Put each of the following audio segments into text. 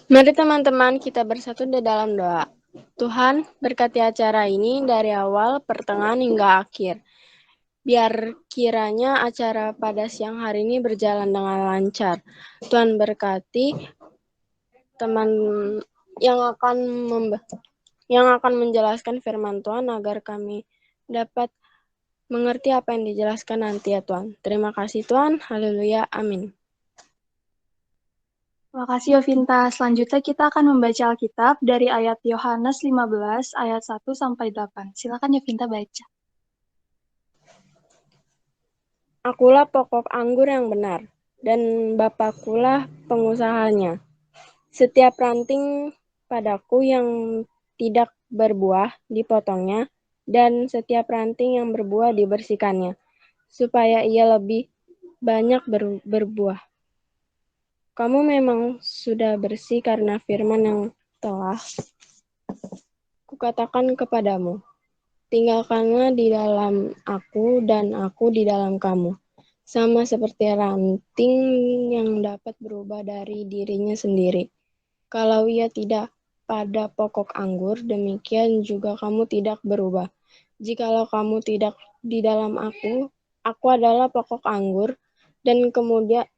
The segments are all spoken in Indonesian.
Mari teman-teman kita bersatu di dalam doa. Tuhan, berkati acara ini dari awal, pertengahan hingga akhir. Biar kiranya acara pada siang hari ini berjalan dengan lancar. Tuhan berkati teman yang akan menjelaskan firman Tuhan agar kami dapat mengerti apa yang dijelaskan nanti ya Tuhan. Terima kasih Tuhan. Haleluya. Amin. Terima kasih Yovinta. Selanjutnya kita akan membaca Alkitab dari ayat Yohanes 15 ayat 1 sampai 8. Silakan Yovinta baca. Akulah pokok anggur yang benar, dan Bapakulah pengusahanya. Setiap ranting padaku yang tidak berbuah dipotongnya, dan setiap ranting yang berbuah dibersihkannya, supaya ia lebih banyak berbuah. Kamu memang sudah bersih karena firman yang telah kukatakan kepadamu. Tinggalkanlah di dalam aku dan aku di dalam kamu. Sama seperti ranting yang dapat berubah dari dirinya sendiri. Kalau ia tidak pada pokok anggur, demikian juga kamu tidak berubah. Jikalau kamu tidak di dalam aku adalah pokok anggur, dan kemudian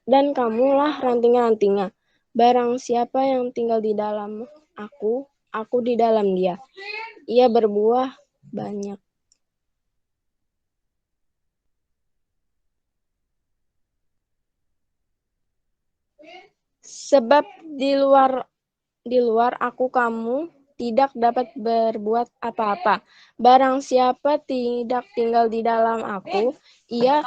dan kamulah ranting-rantingnya. Barang siapa yang tinggal di dalam aku di dalam dia. Ia berbuah banyak. Sebab di luar aku kamu tidak dapat berbuat apa-apa. Barang siapa tidak tinggal di dalam aku, ia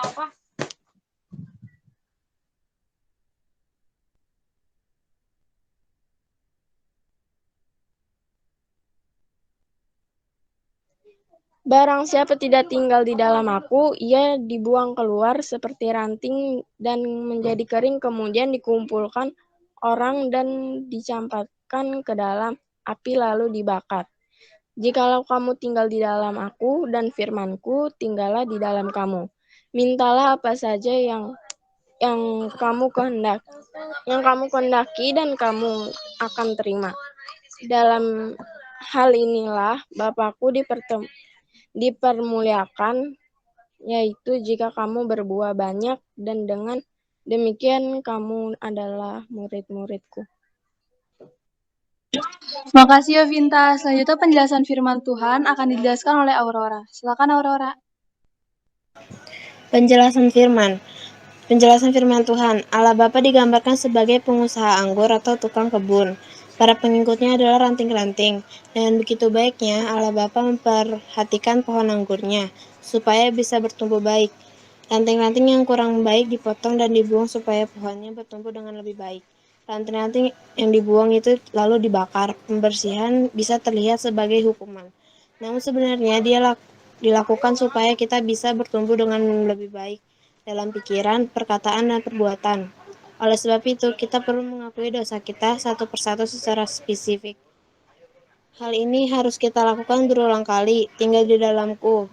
Barang siapa tidak tinggal di dalam aku, ia dibuang keluar seperti ranting dan menjadi kering, kemudian dikumpulkan orang dan dicampakkan ke dalam api lalu dibakar. Jikalau kamu tinggal di dalam aku dan firmanku tinggallah di dalam kamu. Mintalah apa saja yang kamu kehendaki dan kamu akan terima. Dalam hal inilah Bapakku dipermuliakan, yaitu jika kamu berbuah banyak, dan dengan demikian kamu adalah murid-muridku. Terima kasih Yovinta. Selanjutnya penjelasan firman Tuhan akan dijelaskan oleh Aurora. Silakan Aurora. Penjelasan firman Tuhan. Allah Bapa digambarkan sebagai pengusaha anggur atau tukang kebun. Para pengikutnya adalah ranting-ranting. Dengan begitu baiknya, Allah Bapa memperhatikan pohon anggurnya, supaya bisa bertumbuh baik. Ranting-ranting yang kurang baik dipotong dan dibuang supaya pohonnya bertumbuh dengan lebih baik. Ranting-ranting yang dibuang itu lalu dibakar. Pembersihan bisa terlihat sebagai hukuman. Namun sebenarnya dia dilakukan supaya kita bisa bertumbuh dengan lebih baik dalam pikiran, perkataan, dan perbuatan. Oleh sebab itu, kita perlu mengakui dosa kita satu persatu secara spesifik. Hal ini harus kita lakukan berulang kali. Tinggal di dalamku.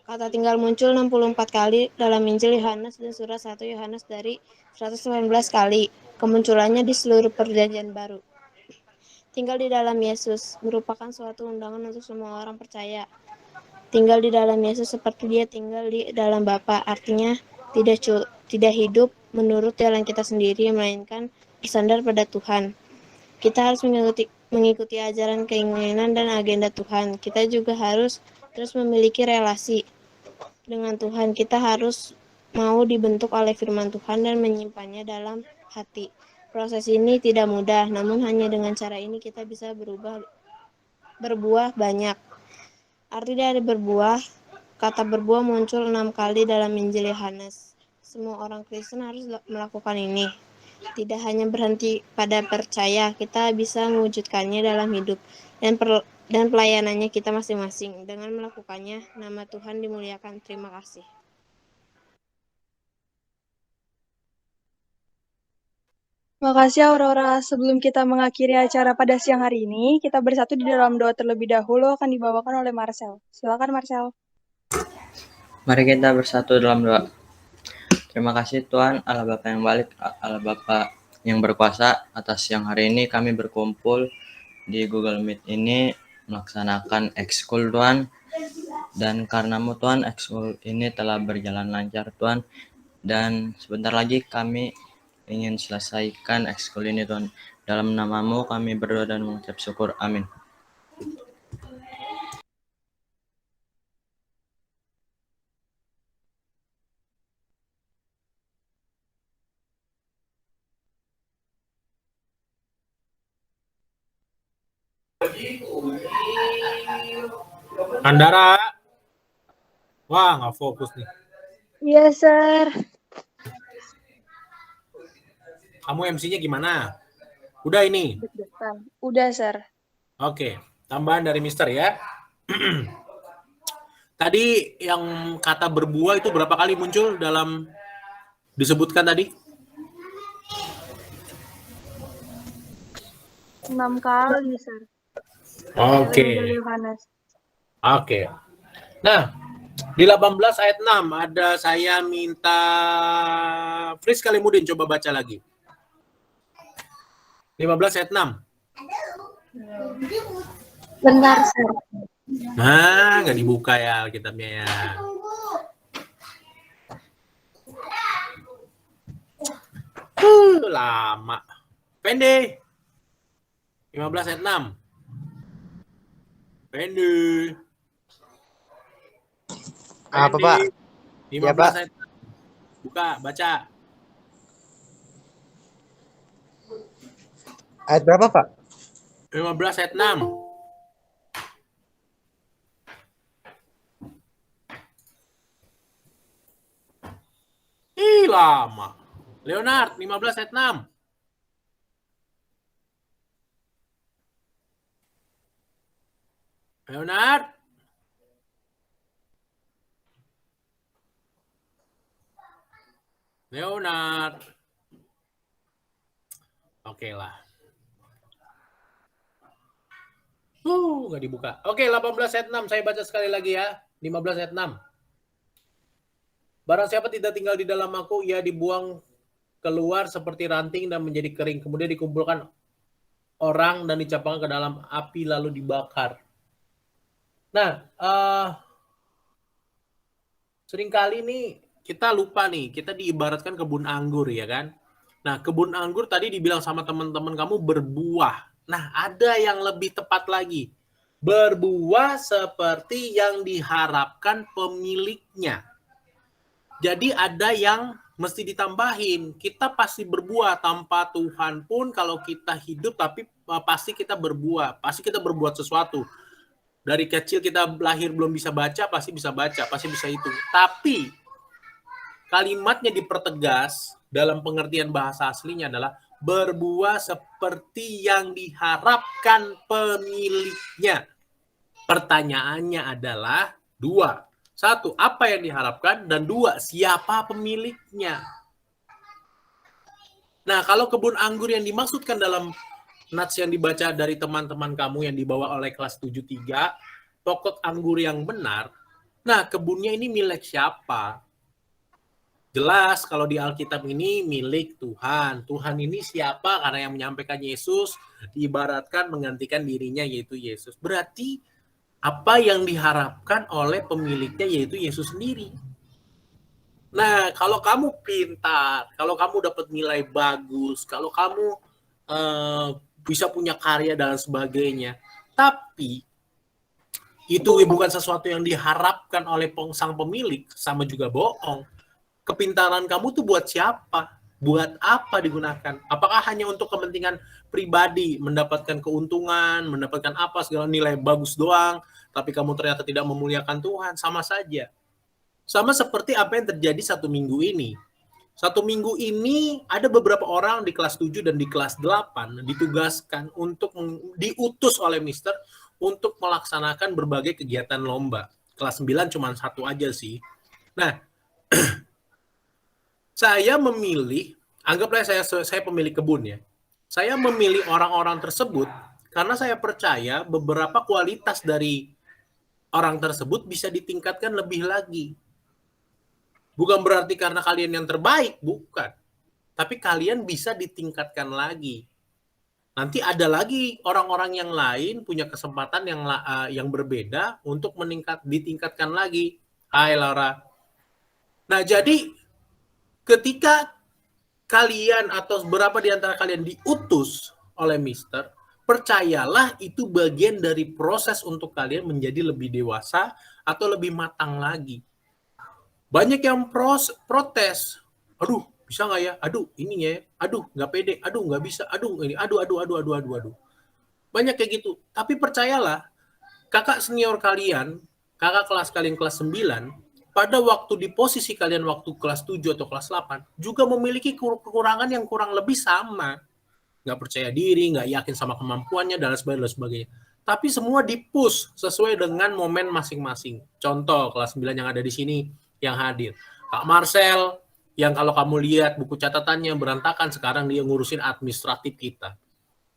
Kata tinggal muncul 64 kali dalam Injil Yohanes dan surat 1 Yohanes dari 119 kali. Kemunculannya di seluruh perjanjian baru. Tinggal di dalam Yesus merupakan suatu undangan untuk semua orang percaya. Tinggal di dalam Yesus seperti dia tinggal di dalam Bapa, artinya tidak hidup menurut jalan kita sendiri, melainkan bersandar pada Tuhan. Kita harus mengikuti ajaran, keinginan, dan agenda Tuhan. Kita juga harus terus memiliki relasi dengan Tuhan. Kita harus mau dibentuk oleh firman Tuhan dan menyimpannya dalam hati. Proses ini tidak mudah, namun hanya dengan cara ini kita bisa berbuah banyak. Arti dari berbuah, kata berbuah muncul 6 kali dalam Injil Yohanes. Semua orang Kristen harus melakukan ini. Tidak hanya berhenti pada percaya, kita bisa mewujudkannya dalam hidup dan pelayanannya kita masing-masing. Dengan melakukannya, nama Tuhan dimuliakan. Terima kasih. Terima kasih Aurora. Sebelum kita mengakhiri acara pada siang hari ini, kita bersatu di dalam doa terlebih dahulu akan dibawakan oleh Marcel. Silakan Marcel. Mari kita bersatu dalam doa. Terima kasih Tuhan, Allah Bapa yang baik, Allah Bapa yang berkuasa atas siang hari ini kami berkumpul di Google Meet ini melaksanakan ekskul Tuhan. Dan karenamu Tuhan, ekskul ini telah berjalan lancar Tuhan. Dan sebentar lagi kami ingin selesaikan ekskul ini Tuhan. Dalam namamu kami berdoa dan mengucap syukur. Amin. Andara, wah nggak fokus nih. Iya, Sir. Kamu MC-nya gimana? Udah ini? Deg-degan. Udah, Sir. Oke, tambahan dari Mister ya. Tadi yang kata berbuah itu berapa kali muncul dalam disebutkan tadi? 6 kali, Sir. Oke. Dari Yohanes. Oke. Nah, di 18 ayat 6 ada saya minta Fris Kalimudin coba baca lagi. 15 ayat 6. Bentar, Sir. Nah, nggak dibuka ya kitabnya ya. Lama. Pendek. 15 ayat 6. Pendek. Apa, Pak? 15 Ya, Pak. ayat 6. Buka, baca. Ayat berapa, Pak? 15 ayat 6. Ih, lama. Leonard, 15 ayat 6. Leonard. Leonard. Oke lah. Nggak dibuka. Oke, 18 ayat 6. Saya baca sekali lagi ya. 15 ayat 6. Barang siapa tidak tinggal di dalam aku, ia dibuang keluar seperti ranting dan menjadi kering. Kemudian dikumpulkan orang dan dicampakkan ke dalam api lalu dibakar. Nah, seringkali nih kita lupa nih, kita diibaratkan kebun anggur ya kan. Nah, kebun anggur tadi dibilang sama teman-teman kamu berbuah. Nah, ada yang lebih tepat lagi. Berbuah seperti yang diharapkan pemiliknya. Jadi ada yang mesti ditambahin. Kita pasti berbuah tanpa Tuhan pun kalau kita hidup, tapi pasti kita berbuah. Pasti kita berbuat sesuatu. Dari kecil kita lahir belum bisa baca, pasti bisa baca, pasti bisa hitung. Tapi kalimatnya dipertegas dalam pengertian bahasa aslinya adalah berbuah seperti yang diharapkan pemiliknya. Pertanyaannya adalah dua. Satu, apa yang diharapkan? Dan dua, siapa pemiliknya? Nah, kalau kebun anggur yang dimaksudkan dalam nats yang dibaca dari teman-teman kamu yang dibawa oleh kelas 73, pokok anggur yang benar, nah kebunnya ini milik siapa? Jelas kalau di Alkitab ini milik Tuhan. Tuhan ini siapa? Karena yang menyampaikan Yesus diibaratkan menggantikan dirinya yaitu Yesus. Berarti apa yang diharapkan oleh pemiliknya yaitu Yesus sendiri. Nah, kalau kamu pintar, kalau kamu dapat nilai bagus, kalau kamu bisa punya karya dan sebagainya, tapi itu bukan sesuatu yang diharapkan oleh sang pemilik, sama juga bohong. Kepintaran kamu tuh buat siapa? Buat apa digunakan? Apakah hanya untuk kepentingan pribadi, mendapatkan keuntungan, mendapatkan apa, segala nilai bagus doang, tapi kamu ternyata tidak memuliakan Tuhan? Sama saja. Sama seperti apa yang terjadi satu minggu ini. Satu minggu ini ada beberapa orang di kelas 7 dan di kelas 8 ditugaskan untuk diutus oleh Mister untuk melaksanakan berbagai kegiatan lomba. Kelas 9 cuma satu aja sih. Nah, saya memilih, anggaplah saya pemilik kebun ya. Saya memilih orang-orang tersebut karena saya percaya beberapa kualitas dari orang tersebut bisa ditingkatkan lebih lagi. Bukan berarti karena kalian yang terbaik, bukan. tapi kalian bisa ditingkatkan lagi. Nanti ada lagi orang-orang yang lain punya kesempatan yang berbeda untuk ditingkatkan lagi. Hai Laura. Nah, jadi ketika kalian atau beberapa di antara kalian diutus oleh Mister, percayalah itu bagian dari proses untuk kalian menjadi lebih dewasa atau lebih matang lagi. Banyak yang protes. Aduh, bisa nggak ya? Aduh, ini ya. Aduh, nggak pede. Aduh, nggak bisa. Aduh, ini. Aduh. Banyak kayak gitu. Tapi percayalah, kakak senior kalian, kakak kelas kalian kelas 9, pada waktu di posisi kalian waktu kelas 7 atau kelas 8, juga memiliki kekurangan yang kurang lebih sama. Nggak percaya diri, nggak yakin sama kemampuannya, dan sebagainya. Tapi semua di-push sesuai dengan momen masing-masing. Contoh, kelas 9 yang ada di sini, yang hadir. Kak Marcel, yang kalau kamu lihat buku catatannya berantakan, sekarang dia ngurusin administratif kita.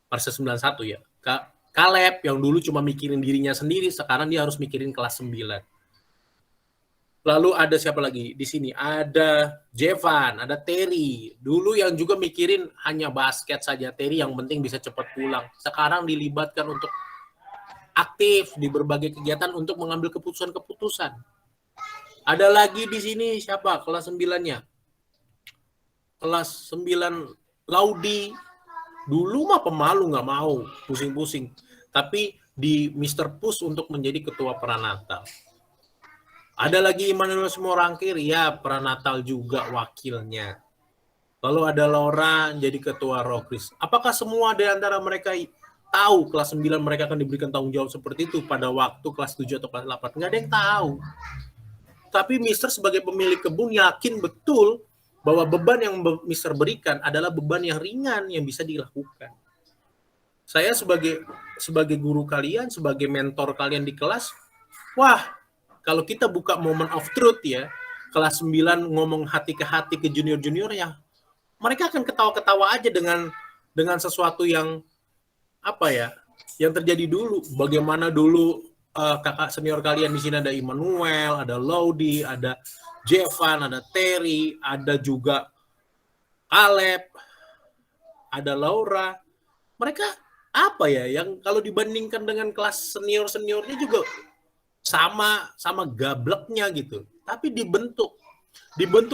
Persis 91 ya. Kak Caleb, yang dulu cuma mikirin dirinya sendiri, sekarang dia harus mikirin kelas 9. Lalu ada siapa lagi di sini? Ada Jevan, ada Terry. Dulu yang juga mikirin hanya basket saja. Terry yang penting bisa cepat pulang. Sekarang dilibatkan untuk aktif di berbagai kegiatan untuk mengambil keputusan-keputusan. Ada lagi di sini siapa? Kelas 9-nya. Kelas 9 Laudi. Dulu mah pemalu, nggak mau, pusing-pusing. Tapi di Mr. Push untuk menjadi ketua Pranatal. Ada lagi Immanuel Simorangkir, ya Pranatal juga wakilnya. Lalu ada Laura jadi ketua Rokris. Apakah semua di antara mereka tahu kelas 9 mereka akan diberikan tanggung jawab seperti itu pada waktu kelas 7 atau kelas 8? Nggak ada yang tahu. Tapi Mister sebagai pemilik kebun yakin betul bahwa beban yang Mister berikan adalah beban yang ringan yang bisa dilakukan. Saya sebagai guru kalian, sebagai mentor kalian di kelas, wah, kalau kita buka moment of truth ya, kelas 9 ngomong hati ke hati ke junior-junior ya, mereka akan ketawa-ketawa aja dengan sesuatu yang apa ya, yang terjadi dulu. Bagaimana dulu kakak senior kalian di sini ada Immanuel, ada Laudi, ada Jevan, ada Terry, ada juga Caleb, ada Laura. Mereka apa ya yang kalau dibandingkan dengan kelas senior-seniornya juga sama gableknya gitu. Tapi dibentuk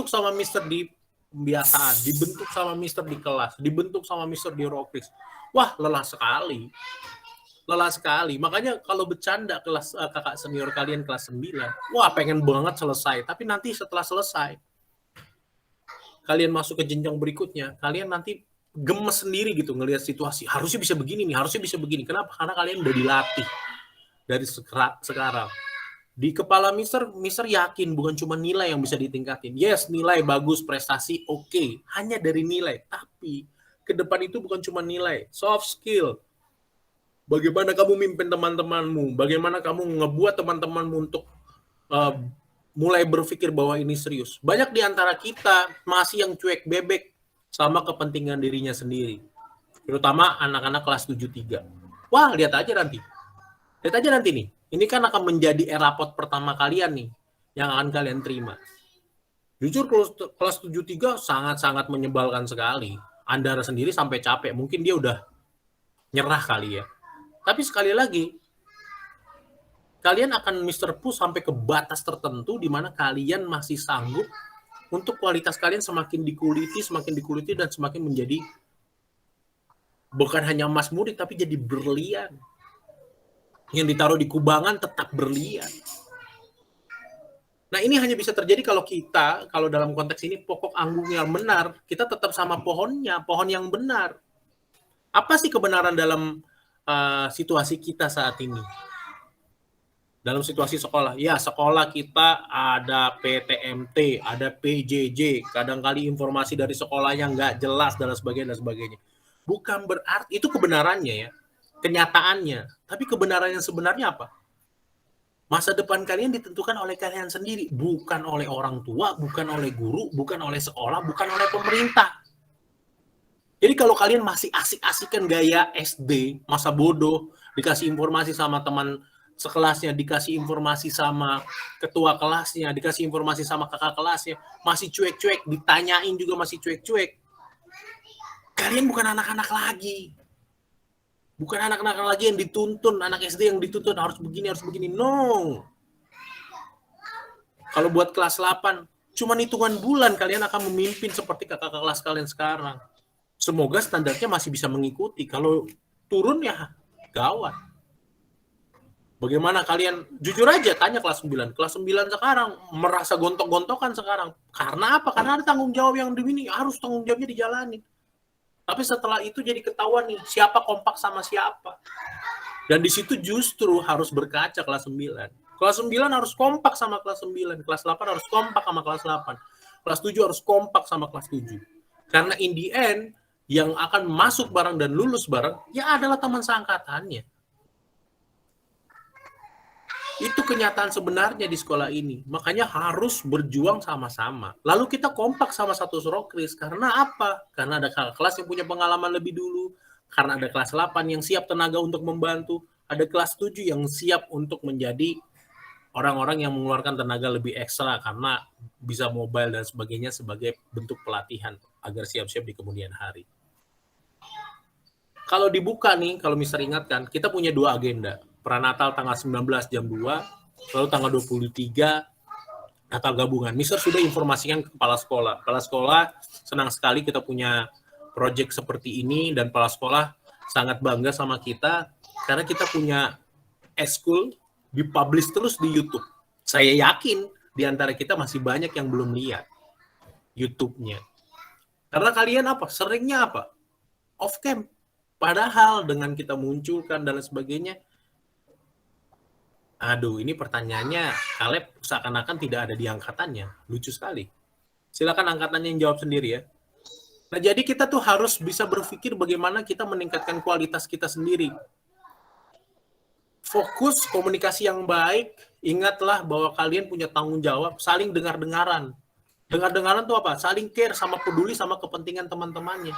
sama Mister di pembiasaan, dibentuk sama Mister di kelas, dibentuk sama Mister di Rokris. Wah, lelah sekali. Makanya kalau bercanda kelas kakak senior kalian kelas 9, wah pengen banget selesai. Tapi nanti setelah selesai, kalian masuk ke jenjang berikutnya, kalian nanti gemes sendiri gitu ngelihat situasi. Harusnya bisa begini nih, harusnya bisa begini. Kenapa? Karena kalian udah dilatih dari sekarang. Di kepala Mister yakin bukan cuma nilai yang bisa ditingkatin. Yes, nilai bagus, prestasi oke. Hanya dari nilai. Tapi ke depan itu bukan cuma nilai, soft skill. Bagaimana kamu mimpin teman-temanmu, bagaimana kamu ngebuat teman-temanmu untuk mulai berpikir bahwa ini serius. Banyak di antara kita masih yang cuek bebek sama kepentingan dirinya sendiri. Terutama anak-anak kelas 7-3. Wah, lihat aja nanti nih. Ini kan akan menjadi rapot pertama kalian nih, yang akan kalian terima. Jujur kelas 7-3 sangat-sangat menyebalkan sekali. Anda sendiri sampai capek, mungkin dia udah nyerah kali ya. Tapi sekali lagi, kalian akan Mr. Push sampai ke batas tertentu di mana kalian masih sanggup untuk kualitas kalian semakin dikuliti dan semakin menjadi bukan hanya emas murid tapi jadi berlian. Yang ditaruh di kubangan tetap berlian. Nah, ini hanya bisa terjadi kalau dalam konteks ini pokok anggur yang benar, kita tetap sama pohonnya, pohon yang benar. Apa sih kebenaran dalam situasi kita saat ini? Dalam situasi sekolah, ya sekolah kita ada PTMT, ada PJJ, kadang-kali informasi dari sekolahnya nggak jelas dan sebagainya. Bukan berarti itu kebenarannya ya, kenyataannya. Tapi kebenarannya sebenarnya apa? Masa depan kalian ditentukan oleh kalian sendiri, bukan oleh orang tua, bukan oleh guru, bukan oleh sekolah, bukan oleh pemerintah. Jadi kalau kalian masih asik-asikan gaya SD, masa bodoh, dikasih informasi sama teman sekelasnya, dikasih informasi sama ketua kelasnya, dikasih informasi sama kakak kelasnya, masih cuek-cuek, ditanyain juga masih cuek-cuek. Kalian bukan anak-anak lagi. Bukan anak-anak lagi yang dituntun, anak SD yang dituntun harus begini, harus begini. No. Kalau buat kelas 8, cuma hitungan bulan kalian akan memimpin seperti kakak kelas kalian sekarang. Semoga standarnya masih bisa mengikuti. Kalau turun ya gawat. Bagaimana kalian, jujur aja tanya kelas 9. Kelas 9 sekarang merasa gontok-gontokan sekarang. Karena apa? Karena ada tanggung jawab yang dimini, harus tanggung jawabnya dijalani. Tapi setelah itu jadi ketahuan nih, siapa kompak sama siapa. Dan di situ justru harus berkaca kelas 9. Kelas 9 harus kompak sama kelas 9. Kelas 8 harus kompak sama kelas 8. Kelas 7 harus kompak sama kelas 7. Karena in the end, yang akan masuk bareng dan lulus bareng, ya adalah teman seangkatannya. Itu kenyataan sebenarnya di sekolah ini. Makanya harus berjuang sama-sama. Lalu kita kompak sama satu Surokris. Karena apa? Karena ada kelas yang punya pengalaman lebih dulu. Karena ada kelas 8 yang siap tenaga untuk membantu. Ada kelas 7 yang siap untuk menjadi orang-orang yang mengeluarkan tenaga lebih ekstra karena bisa mobile dan sebagainya sebagai bentuk pelatihan agar siap-siap di kemudian hari. Kalau dibuka nih, kalau Mister ingatkan, kita punya 2 agenda. Pranatal tanggal 19 jam 2, lalu tanggal 23 Natal gabungan. Mister sudah informasikan ke kepala sekolah. Kepala sekolah senang sekali kita punya proyek seperti ini dan kepala sekolah sangat bangga sama kita karena kita punya eskul dipublish terus di YouTube. Saya yakin di antara kita masih banyak yang belum lihat YouTube-nya. Karena kalian apa? Seringnya apa? Off cam. Padahal dengan kita munculkan dan sebagainya, aduh, ini pertanyaannya Caleb seakan-akan tidak ada di angkatannya. Lucu sekali. Silakan angkatannya yang jawab sendiri ya. Nah, jadi kita tuh harus bisa berpikir bagaimana kita meningkatkan kualitas kita sendiri. Fokus komunikasi yang baik. Ingatlah bahwa kalian punya tanggung jawab saling dengar-dengaran. Dengar-dengaran tuh apa? Saling care sama peduli sama kepentingan teman-temannya.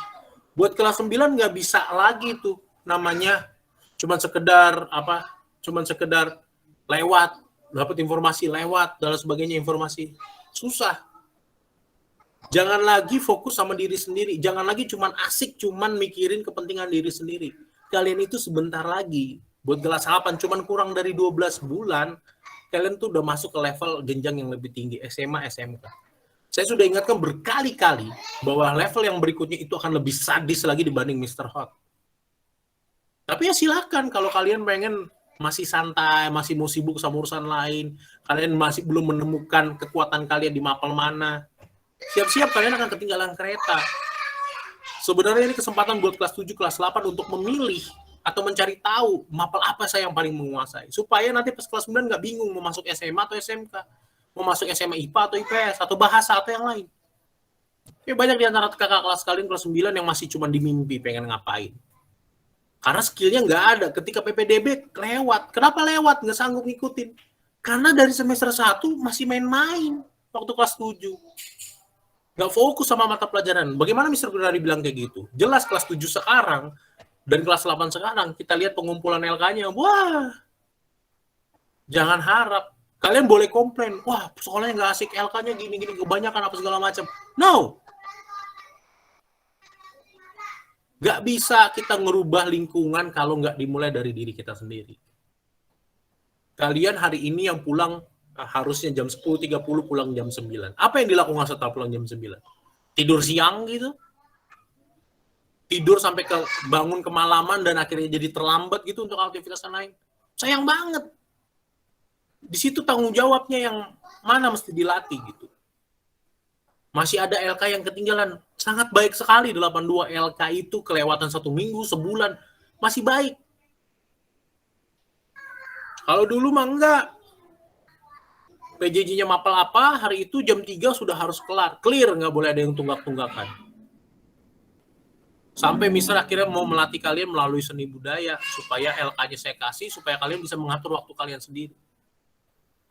Buat kelas 9 nggak bisa lagi tuh namanya cuman sekedar lewat, dapat informasi lewat, dan sebagainya informasi. Susah. Jangan lagi fokus sama diri sendiri. Jangan lagi cuman asik, cuman mikirin kepentingan diri sendiri. Kalian itu sebentar lagi, buat kelas 8, cuman kurang dari 12 bulan, kalian tuh udah masuk ke level jenjang yang lebih tinggi, SMA, SMK. Saya sudah ingatkan berkali-kali bahwa level yang berikutnya itu akan lebih sadis lagi dibanding Mr. Hot. Tapi ya silakan kalau kalian pengen masih santai, masih mau sibuk sama urusan lain, kalian masih belum menemukan kekuatan kalian di mapel mana, siap-siap kalian akan ketinggalan kereta. Sebenarnya ini kesempatan buat kelas 7, kelas 8 untuk memilih atau mencari tahu mapel apa saya yang paling menguasai. Supaya nanti pas kelas 9 nggak bingung mau masuk SMA atau SMK, mau masuk SMA IPA atau IPS, atau bahasa atau yang lain. Ya banyak di antara kakak kelas kalian kelas 9 yang masih cuma di mimpi pengen ngapain. Karena skillnya nggak ada. Ketika PPDB lewat. Kenapa lewat? Nggak sanggup ngikutin. Karena dari semester 1 masih main-main waktu kelas 7. Nggak fokus sama mata pelajaran. Bagaimana Mr. Gunari bilang kayak gitu? Jelas kelas 7 sekarang dan kelas 8 sekarang kita lihat pengumpulan LK-nya. Wah, jangan harap. Kalian boleh komplain. Wah, sekolahnya nggak asik, LK-nya gini-gini, kebanyakan apa segala macam. No! Nggak bisa kita ngerubah lingkungan kalau nggak dimulai dari diri kita sendiri. Kalian hari ini yang pulang harusnya jam 10.30 pulang jam 9. Apa yang dilakukan setelah pulang jam 9? Tidur siang gitu? Tidur sampai bangun kemalaman dan akhirnya jadi terlambat gitu untuk aktivitas lain? Sayang banget. Di situ tanggung jawabnya yang mana mesti dilatih gitu. Masih ada LK yang ketinggalan. Sangat baik sekali 82 LK itu kelewatan 1 minggu, sebulan. Masih baik. Kalau dulu mah enggak. PJJ-nya mapel apa, hari itu jam 3 sudah harus kelar. Clear, nggak boleh ada yang tunggak-tunggakan. Sampai Mister akhirnya mau melatih kalian melalui seni budaya. Supaya LK-nya saya kasih, supaya kalian bisa mengatur waktu kalian sendiri.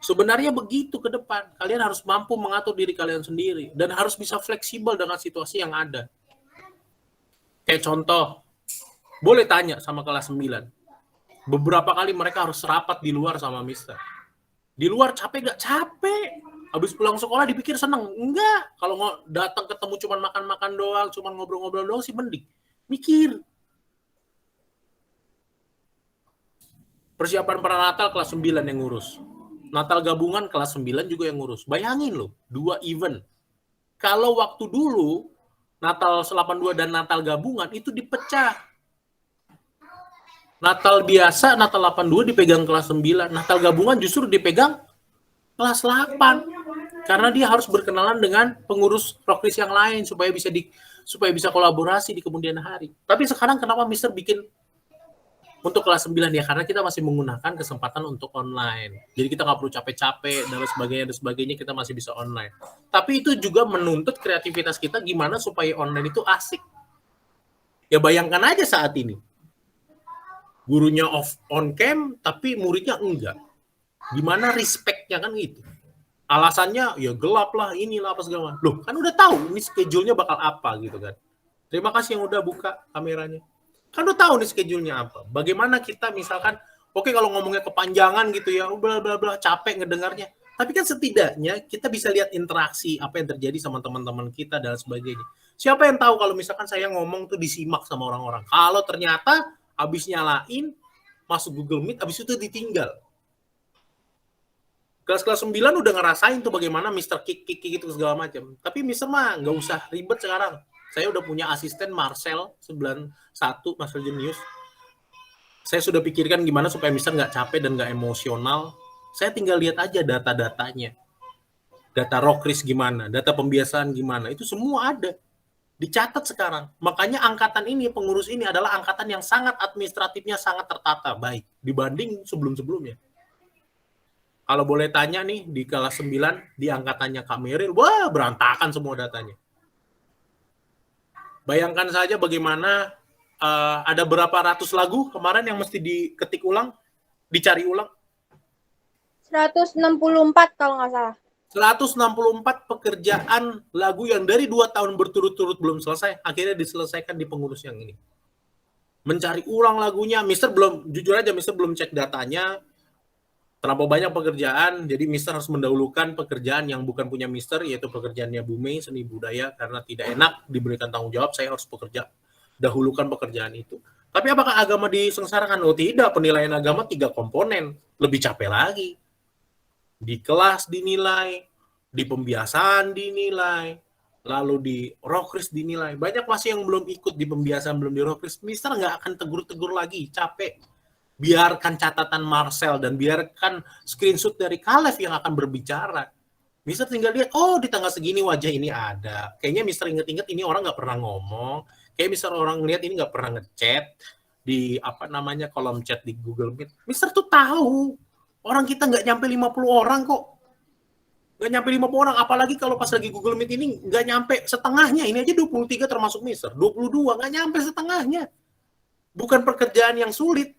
Sebenarnya begitu ke depan. Kalian harus mampu mengatur diri kalian sendiri. Dan harus bisa fleksibel dengan situasi yang ada. Kayak contoh, boleh tanya sama kelas 9. Beberapa kali mereka harus rapat di luar sama Mister. Di luar capek gak? Capek. Habis pulang sekolah dipikir seneng. Enggak. Kalau datang ketemu cuma makan-makan doang, cuma ngobrol-ngobrol doang sih mending. Mikir. Persiapan Natal kelas 9 yang ngurus. Natal gabungan kelas 9 juga yang ngurus. Bayangin loh, 2 event. Kalau waktu dulu, Natal 82 dan Natal gabungan itu dipecah. Natal biasa, Natal 82 dipegang kelas 9. Natal gabungan justru dipegang kelas 8. Karena dia harus berkenalan dengan pengurus Rokris yang lain supaya bisa kolaborasi di kemudian hari. Tapi sekarang kenapa Mister bikin untuk kelas 9 ya? Karena kita masih menggunakan kesempatan untuk online. Jadi kita nggak perlu capek-capek dan sebagainya, kita masih bisa online. Tapi itu juga menuntut kreativitas kita gimana supaya online itu asik. Ya bayangkan aja saat ini. Gurunya on cam, tapi muridnya enggak. Gimana respect-nya kan gitu. Alasannya ya gelap lah, inilah apa segala. Loh, kan udah tahu ini schedule-nya bakal apa gitu kan. Terima kasih yang udah buka kameranya. Kan udah tahu nih schedule-nya apa. Bagaimana kita misalkan, oke kalau ngomongnya kepanjangan gitu ya, bla bla bla, capek ngedengarnya. Tapi kan setidaknya kita bisa lihat interaksi apa yang terjadi sama teman-teman kita dan sebagainya. Siapa yang tahu kalau misalkan saya ngomong tuh disimak sama orang-orang. Kalau ternyata habis nyalain, masuk Google Meet, habis itu ditinggal. Kelas-kelas 9 udah ngerasain tuh bagaimana Mister kick gitu segala macam. Tapi Mister mah nggak usah ribet sekarang. Saya udah punya asisten Marcel 91, Marcel Jenius. Saya sudah pikirkan gimana supaya Mister nggak capek dan nggak emosional. Saya tinggal lihat aja data-datanya. Data Rokris gimana, data pembiasaan gimana, itu semua ada. Dicatat sekarang. Makanya angkatan ini, pengurus ini adalah angkatan yang sangat administratifnya sangat tertata, baik dibanding sebelum-sebelumnya. Kalau boleh tanya nih, di kelas 9, di angkatannya Kak Meril, wah berantakan semua datanya. Bayangkan saja bagaimana ada berapa ratus lagu kemarin yang mesti diketik ulang, dicari ulang. 164 kalau nggak salah. 164 pekerjaan lagu yang dari 2 tahun berturut-turut belum selesai, akhirnya diselesaikan di pengurus yang ini. Mencari ulang lagunya, Mister belum, jujur aja Mister belum cek datanya, terlalu banyak pekerjaan, jadi Mister harus mendahulukan pekerjaan yang bukan punya Mister, yaitu pekerjaannya Bu Mei, seni budaya, karena tidak enak diberikan tanggung jawab, saya harus dahulukan pekerjaan itu. Tapi apakah agama disengsarakan? Oh tidak, penilaian agama 3 komponen, lebih capek lagi. Di kelas dinilai, di pembiasaan dinilai, lalu di Rokris dinilai. Banyak masih yang belum ikut di pembiasaan, belum di Rokris. Mister nggak akan tegur-tegur lagi, capek. Biarkan catatan Marcel dan biarkan screenshot dari Kalef yang akan berbicara. Mister tinggal lihat, oh di tanggal segini wajah ini ada. Kayaknya Mister inget-inget ini orang nggak pernah ngomong. Kayak Mister orang lihat ini nggak pernah ngechat di kolom chat di Google Meet. Mister tuh tahu. Orang kita nggak nyampe 50 orang kok. Nggak nyampe 50 orang. Apalagi kalau pas lagi Google Meet ini nggak nyampe setengahnya. Ini aja 23 termasuk Mister. 22 nggak nyampe setengahnya. Bukan pekerjaan yang sulit.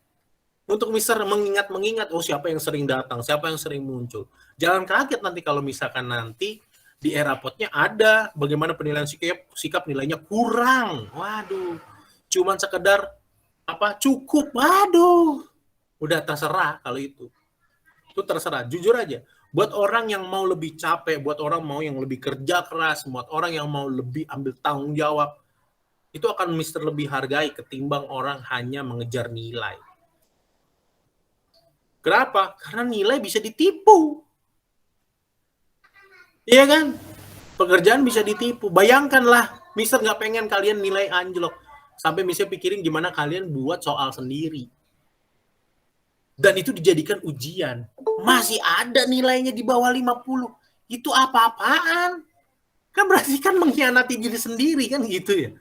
Untuk Mister mengingat, oh siapa yang sering datang, siapa yang sering muncul. Jangan kaget nanti kalau misalkan nanti di era potnya ada bagaimana penilaian sikap nilainya kurang. Waduh, cuman sekedar cukup. Waduh, udah terserah kalau itu. Itu terserah, jujur aja. Buat orang yang mau lebih capek, buat orang mau yang lebih kerja keras, buat orang yang mau lebih ambil tanggung jawab, itu akan Mister lebih hargai ketimbang orang hanya mengejar nilai. Kenapa? Karena nilai bisa ditipu. Iya kan? Pekerjaan bisa ditipu. Bayangkanlah, Mister nggak pengen kalian nilai anjlok. Sampai Mister pikirin gimana kalian buat soal sendiri. Dan itu dijadikan ujian. Masih ada nilainya di bawah 50. Itu apa-apaan? Kan berarti kan mengkhianati diri sendiri kan gitu ya.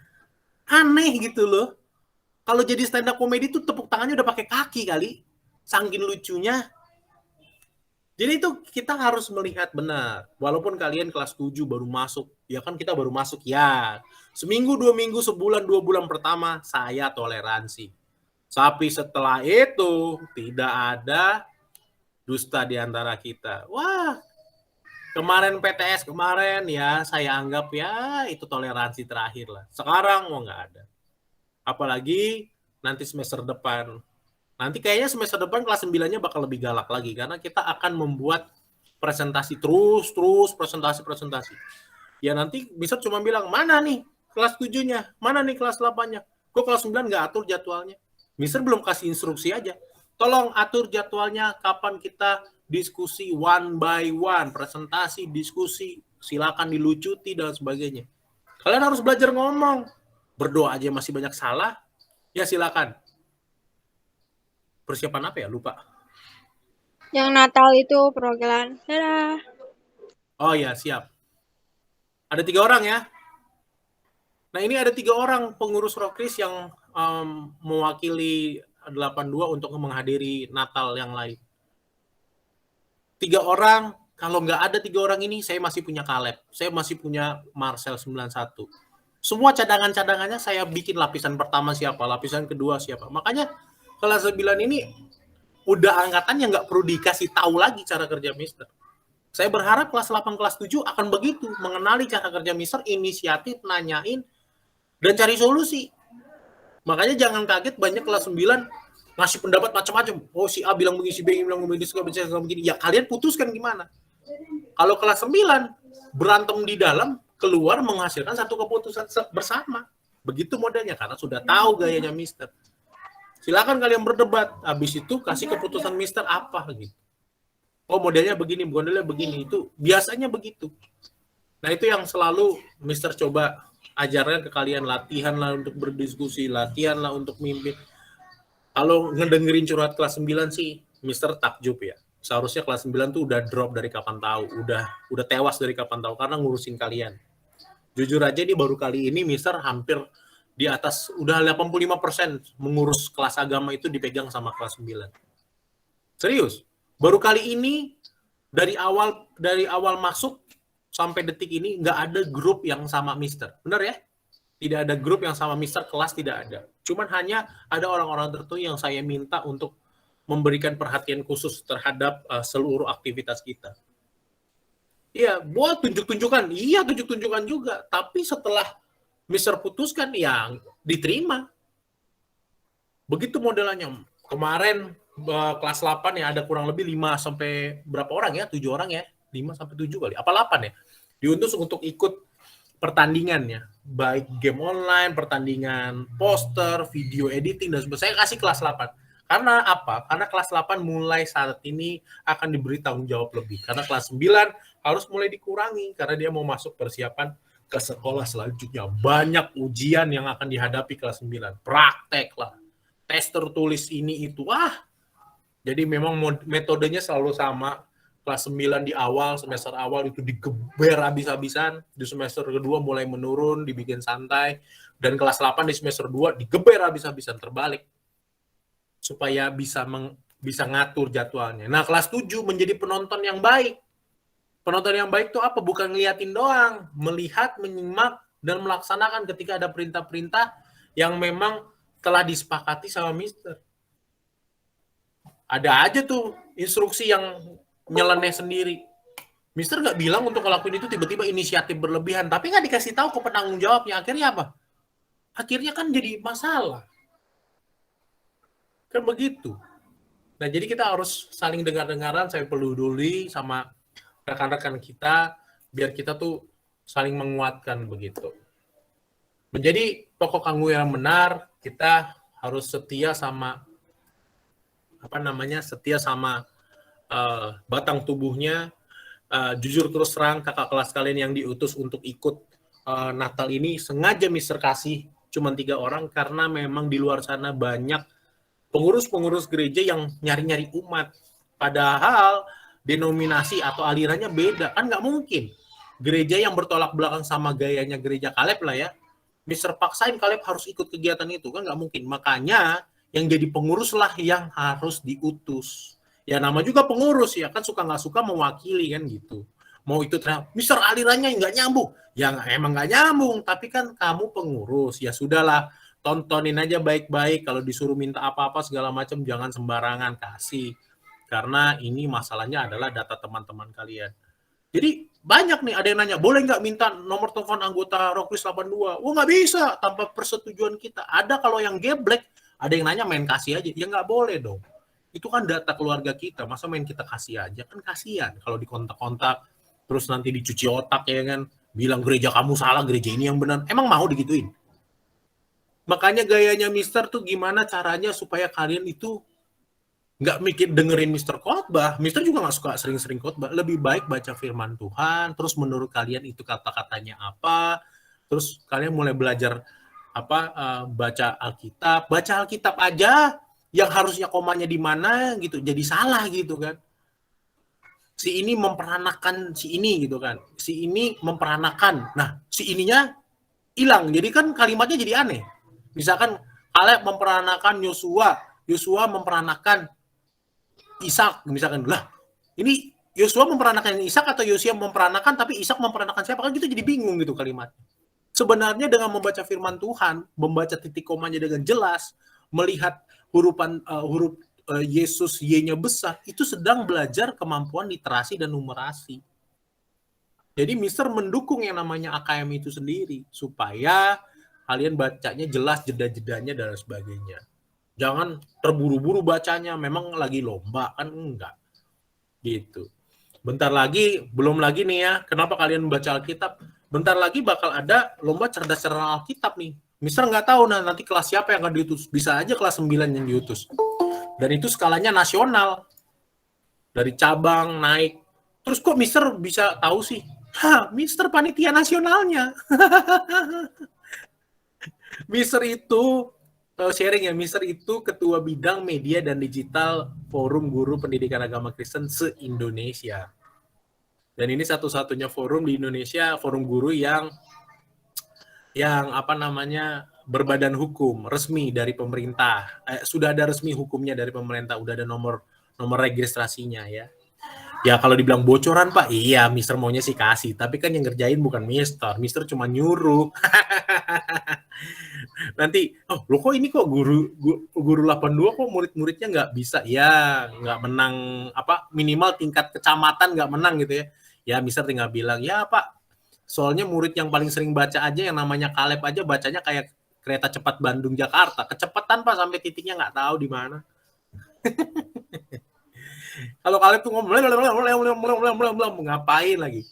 Aneh gitu loh. Kalau jadi stand up comedy itu tepuk tangannya udah pakai kaki kali. Saking lucunya. Jadi itu kita harus melihat benar. Walaupun kalian kelas 7 baru masuk. Ya kan kita baru masuk ya. Seminggu, 2 minggu, sebulan, 2 bulan pertama saya toleransi. Tapi setelah itu tidak ada dusta di antara kita. Wah, kemarin PTS kemarin ya saya anggap ya itu toleransi terakhir lah. Sekarang mau nggak ada. Apalagi nanti semester depan. Nanti kayaknya semester depan kelas 9-nya bakal lebih galak lagi karena kita akan membuat presentasi terus presentasi. Ya nanti bisa cuma bilang mana nih kelas 7-nya, mana nih kelas 8-nya. Kok kelas 9 nggak atur jadwalnya? Mister belum kasih instruksi aja. Tolong atur jadwalnya kapan kita diskusi one by one, presentasi, diskusi, silakan dilucuti dan sebagainya. Kalian harus belajar ngomong. Berdoa aja masih banyak salah, ya silakan. Persiapan apa ya? Lupa. Yang Natal itu perwakilan. Dadah. Oh ya, siap. Ada 3 orang ya. Nah, ini ada 3 orang pengurus Rokris yang mewakili 82 untuk menghadiri Natal yang lain. 3 orang, kalau nggak ada 3 orang ini, saya masih punya Caleb. Saya masih punya Marcel 91. Semua cadangan-cadangannya saya bikin lapisan pertama siapa, lapisan kedua siapa. Makanya kelas 9 ini udah angkatan yang nggak perlu dikasih tahu lagi cara kerja Mister. Saya berharap kelas 8, kelas 7 akan begitu, mengenali cara kerja Mister, inisiatif, nanyain, dan cari solusi. Makanya jangan kaget banyak kelas 9 ngasih pendapat macam-macam. Oh, si A bilang begini, si B bilang begini, si B bilang begini. Ya kalian putuskan gimana. Kalau kelas 9 berantem di dalam, keluar menghasilkan satu keputusan bersama. Begitu modelnya, karena sudah tahu gayanya Mister. Silakan kalian berdebat. Habis itu kasih keputusan Mister apa gitu. Oh, modelnya begini, modelnya begini. Itu biasanya begitu. Nah, itu yang selalu Mister coba ajarkan ke kalian. Latihan lah untuk berdiskusi, latihan lah untuk mimpin. Kalau ngedengerin curhat kelas 9 sih, Mister takjub ya. Seharusnya kelas 9 tuh udah drop dari kapan tahu, udah tewas dari kapan tahu karena ngurusin kalian. Jujur aja nih baru kali ini Mister hampir di atas udah 85% mengurus kelas agama itu dipegang sama kelas 9. Serius. Baru kali ini dari awal masuk sampai detik ini nggak ada grup yang sama Mister. Benar ya? Tidak ada grup yang sama Mister, kelas tidak ada. Cuman hanya ada orang-orang tertentu yang saya minta untuk memberikan perhatian khusus terhadap seluruh aktivitas kita. Iya, buat tunjuk-tunjukkan. Iya, tunjuk-tunjukkan juga. Tapi setelah Mister putuskan, ya diterima. Begitu modelannya. Kemarin kelas 8 ya ada kurang lebih 5 sampai berapa orang ya? 7 orang ya? 5 sampai 7 kali. Apa 8 ya? Diutus untuk ikut pertandingannya. Baik game online, pertandingan poster, video editing, dan sebagainya. Saya kasih kelas 8. Karena apa? Karena kelas 8 mulai saat ini akan diberi tanggung jawab lebih. Karena kelas 9 harus mulai dikurangi. Karena dia mau masuk persiapan ke sekolah selanjutnya. Banyak ujian yang akan dihadapi kelas 9. Praktek lah. Tes tertulis ini itu. Jadi memang metodenya selalu sama. Kelas 9 di awal, semester awal itu digeber habis-habisan. Di semester kedua mulai menurun, dibikin santai. Dan kelas 8 di semester 2 digeber habis-habisan, terbalik. Supaya bisa ngatur jadwalnya. Nah, kelas 7 menjadi penonton yang baik. Penonton yang baik itu apa? Bukan ngeliatin doang. Melihat, menyimak, dan melaksanakan ketika ada perintah-perintah yang memang telah disepakati sama Mister. Ada aja tuh instruksi yang nyeleneh sendiri. Mister nggak bilang untuk ngelakuin itu tiba-tiba inisiatif berlebihan, tapi nggak dikasih tahu ke penanggung jawabnya. Akhirnya apa? Akhirnya kan jadi masalah. Kan begitu. Nah, jadi kita harus saling dengar-dengaran, saya peduli sama rekan-rekan kita, biar kita tuh saling menguatkan begitu. Menjadi tokoh anggur yang benar, kita harus setia sama batang tubuhnya, jujur terus terang. Kakak kelas kalian yang diutus untuk ikut Natal ini sengaja Mister kasih cuma 3 orang karena memang di luar sana banyak pengurus-pengurus gereja yang nyari-nyari umat. Padahal denominasi atau alirannya beda. Kan nggak mungkin gereja yang bertolak belakang sama gayanya gereja Caleb lah ya. Mister paksain Caleb harus ikut kegiatan itu, kan nggak mungkin. Makanya yang jadi pengurus lah yang harus diutus. Ya nama juga pengurus ya, kan suka nggak suka mewakili kan gitu. Mau itu Mister alirannya nggak nyambung. Ya emang nggak nyambung, tapi kan kamu pengurus. Ya sudahlah, tontonin aja baik-baik. Kalau disuruh minta apa-apa segala macam, jangan sembarangan kasih. Karena ini masalahnya adalah data teman-teman kalian. Jadi banyak nih ada yang nanya, boleh nggak minta nomor telepon anggota Rokris 82? Nggak bisa, tanpa persetujuan kita. Ada kalau yang geblek, ada yang nanya main kasih aja. Ya nggak boleh dong. Itu kan data keluarga kita, masa main kita kasih aja? Kan kasihan kalau dikontak-kontak, terus nanti dicuci otak ya kan, bilang gereja kamu salah, gereja ini yang benar. Emang mau digituin? Makanya gayanya Mister tuh gimana caranya supaya kalian itu nggak mikir dengerin Mister khotbah. Mister juga nggak suka sering-sering khotbah. Lebih baik baca firman Tuhan, terus menurut kalian itu kata-katanya apa, terus kalian mulai belajar baca Alkitab aja yang harusnya komanya di mana gitu, jadi salah gitu kan. Si ini memperanakan si ini gitu kan. Si ini memperanakan. Nah, si ininya hilang. Jadi kan kalimatnya jadi aneh. Misalkan Kaleb memperanakan Yosua, Yosua memperanakan Ishak, misalkan. Lah, ini Yosua memperanakan Ishak atau Yosua memperanakan tapi Ishak memperanakan siapa? Kan gitu jadi bingung gitu kalimat. Sebenarnya dengan membaca firman Tuhan, membaca titik komanya dengan jelas, melihat huruf Yesus Y-nya besar, itu sedang belajar kemampuan literasi dan numerasi. Jadi Mister mendukung yang namanya AKM itu sendiri supaya kalian bacanya jelas, jeda-jedanya dan sebagainya. Jangan terburu-buru bacanya, memang lagi lomba kan enggak. Gitu. Bentar lagi, belum lagi nih ya, kenapa kalian membaca Alkitab? Bentar lagi bakal ada lomba cerdas cerdas Alkitab nih. Mister nggak tahu nanti kelas siapa yang akan diutus. Bisa aja kelas 9 yang diutus. Dan itu skalanya nasional. Dari cabang naik. Terus kok Mister bisa tahu sih? Mister panitia nasionalnya. Mister itu sharing ya, Mister itu ketua bidang media dan digital Forum Guru Pendidikan Agama Kristen se-Indonesia. Dan ini satu-satunya forum di Indonesia, forum guru yang berbadan hukum resmi dari pemerintah. Sudah ada resmi hukumnya dari pemerintah, udah ada nomor registrasinya ya. Ya kalau dibilang bocoran Pak, iya Mister maunya sih kasih, tapi kan yang ngerjain bukan Mister. Mister cuma nyuruh. Nanti, lo kok ini kok guru 82 kok murid-muridnya nggak bisa, ya nggak menang minimal tingkat kecamatan nggak menang gitu ya. Ya Mister tinggal bilang, ya Pak, soalnya murid yang paling sering baca aja yang namanya Kaleb aja bacanya kayak kereta cepat Bandung Jakarta, kecepatan Pak sampai titiknya nggak tahu di mana. Kalau Kaleb tuh ngomong ngapain lagi?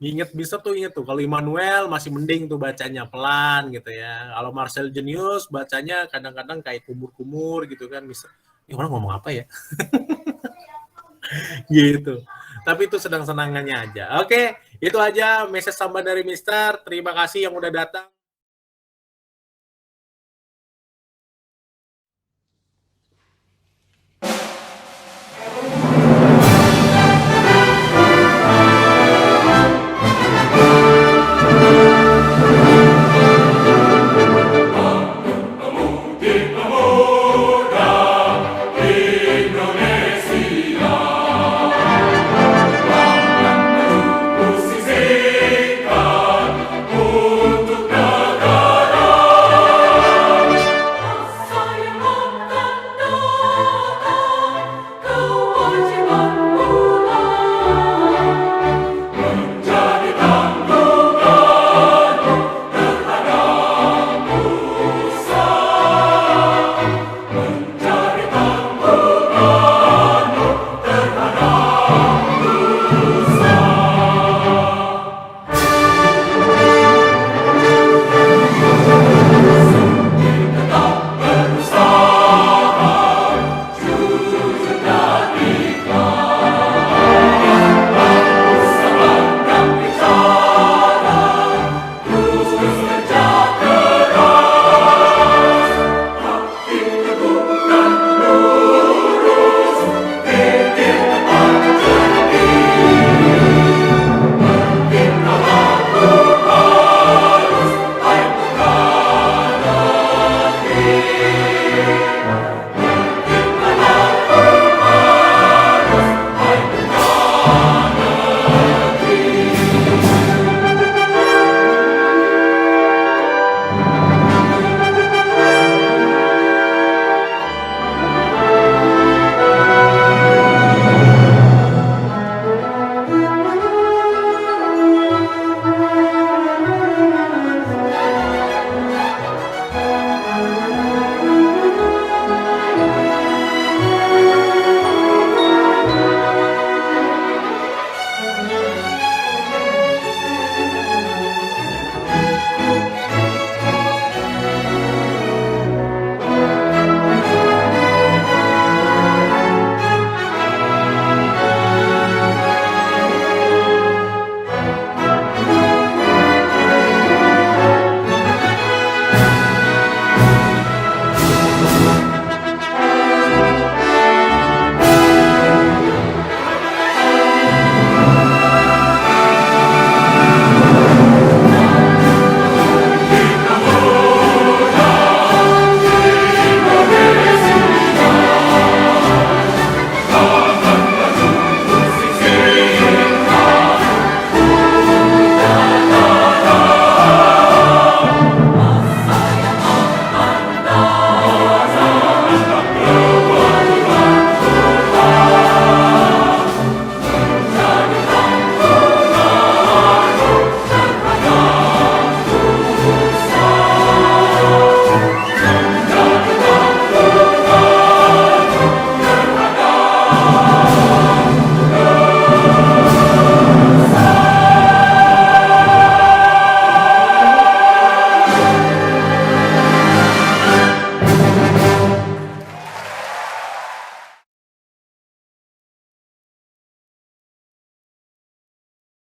Ingat Mister tuh kalau Immanuel masih mending tuh bacanya pelan gitu ya. Kalau Marcel Jenius bacanya kadang-kadang kayak kumur-kumur gitu kan. Mister, ini orang ngomong apa ya? Gitu. Tapi itu sedang-senangannya aja. Oke, itu aja message tambah dari Mister. Terima kasih yang udah datang.